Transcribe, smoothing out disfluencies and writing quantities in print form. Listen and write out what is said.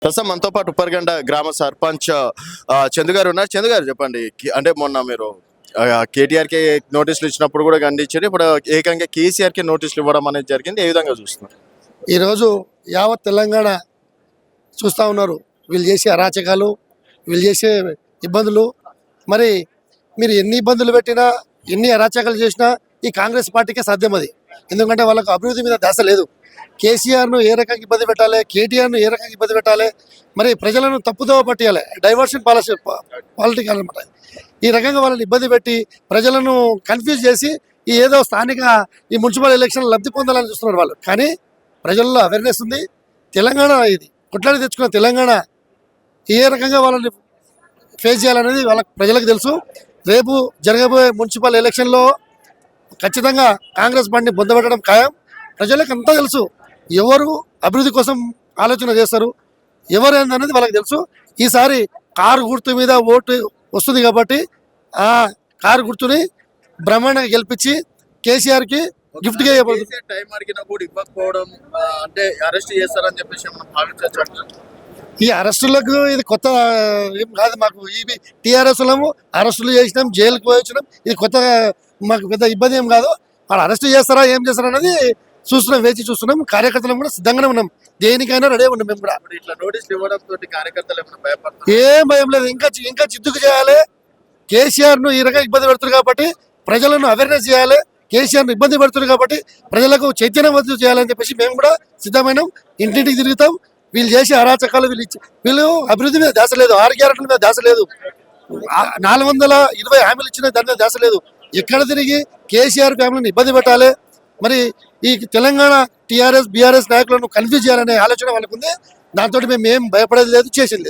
ప్రస్తుతం మనతో పాటు ఉప్పర్గండ గ్రామ సర్పంచ్ చందు గారు ఉన్నారు. చందు గారు చెప్పండి, అంటే మొన్న మీరు కేటీఆర్కి నోటీసులు ఇచ్చినప్పుడు కూడా ఖండించారు, ఇప్పుడు ఏకంగా కేసీఆర్కి నోటీసులు ఇవ్వడం అనేది జరిగింది. ఏ విధంగా చూస్తున్నారు? ఈరోజు యావత్ తెలంగాణ చూస్తూ ఉన్నారు వీళ్ళు చేసే అరాచకాలు, వీళ్ళు చేసే ఇబ్బందులు. మరి మీరు ఎన్ని ఇబ్బందులు పెట్టినా, ఎన్ని అరాచకాలు చేసినా ఈ కాంగ్రెస్ పార్టీకే సాధ్యం అది. ఎందుకంటే వాళ్ళకు అభివృద్ధి మీద ధ్యాస లేదు. కేసీఆర్ను ఏ రకంగా ఇబ్బంది పెట్టాలి, కేటీఆర్ను ఏ రకంగా ఇబ్బంది పెట్టాలి, మరి ప్రజలను తప్పుదోవ పట్టియాలి, డైవర్షన్ పాలిటిక్ అనమాట. ఈ రకంగా వాళ్ళని ఇబ్బంది పెట్టి ప్రజలను కన్ఫ్యూజ్ చేసి ఈ ఏదో స్థానిక ఈ మున్సిపల్ ఎలక్షన్ లబ్ధి పొందాలని చూస్తున్నారు వాళ్ళు. కానీ ప్రజల్లో అవేర్నెస్ ఉంది. తెలంగాణ ఇది కొట్లాడి తెచ్చుకున్న తెలంగాణ ఏ రకంగా వాళ్ళని ఫేస్ చేయాలనేది వాళ్ళ ప్రజలకు తెలుసు. రేపు జరగబోయే మున్సిపల్ ఎలక్షన్లో ఖచ్చితంగా కాంగ్రెస్ పార్టీని పొందబెట్టడం ఖాయం. ప్రజలకు అంతా తెలుసు ఎవరు అభివృద్ధి కోసం ఆలోచన చేస్తారు, ఎవరు ఏందనేది వాళ్ళకి తెలుసు. ఈసారి కారు గుర్తు మీద ఓటు వస్తుంది కాబట్టి ఆ కారు గుర్తుని బ్రహ్మాండంగా గెలిపించి కేసీఆర్కి గిఫ్ట్గా ఇవ్వబడుతుంది. టైం అడిగినా కూడా ఇవ్వకపోవడం, అంటే అరెస్ట్ చేస్తారని చెప్పేసి మనం భావించవచ్చు. ఈ అరెస్టులకు ఇది కొత్త ఏం కాదు. మాకు ఇవి టీఆర్ఎస్లము అరెస్టులు చేసినాం, జైలుకు పోయి వచ్చినాం. ఇది కొత్త, మాకు పెద్ద ఇబ్బంది ఏం కాదు. వాళ్ళు అరెస్ట్ చేస్తారా ఏం చేస్తారా అనేది చూస్తున్నాం, వేచి చూస్తున్నాం. కార్యకర్తలు కూడా సిద్ధంగానే ఉన్నాం, దేనికైనా రెడీ ఉన్నాం. మేము కూడా ఇట్లా నోటీసులు ఇవ్వడం తోటి కార్యకర్తలు ఏమైనా భయపడతారు? ఏం భయం లేదు. ఇంకా చిత్తుకు చేయాలి. కేసీఆర్ను ఈ రకంగా ఇబ్బంది పెడుతుంది కాబట్టి ప్రజలను అవేర్నెస్ చేయాలి. కేసీఆర్ను ఇబ్బంది పెడుతుంది కాబట్టి ప్రజలకు చైతన్యవంతం చేయాలని చెప్పేసి మేము కూడా సిద్ధమైనాం. ఇంటింటికి తిరుగుతాం. వీళ్ళు చేసే అరాచకాలు, వీళ్ళు అభివృద్ధి మీద ధ్యాస లేదు, 6 గ్యారెంటీల మీద ధ్యాస లేదు, 420 హామీలు ఇచ్చిన దాని మీద ధ్యాస లేదు. ఎక్కడ తిరిగి కేసీఆర్ ఫ్యామిలీని ఇబ్బంది పెట్టాలి, మరి ఈ తెలంగాణ టీఆర్ఎస్ బీఆర్ఎస్ నాయకులను కన్ఫ్యూజ్ చేయాలనే ఆలోచన వాళ్ళకు ఉంది. దాంతో మేము ఏం భయపడేది లేదు, చేసేది లేదు.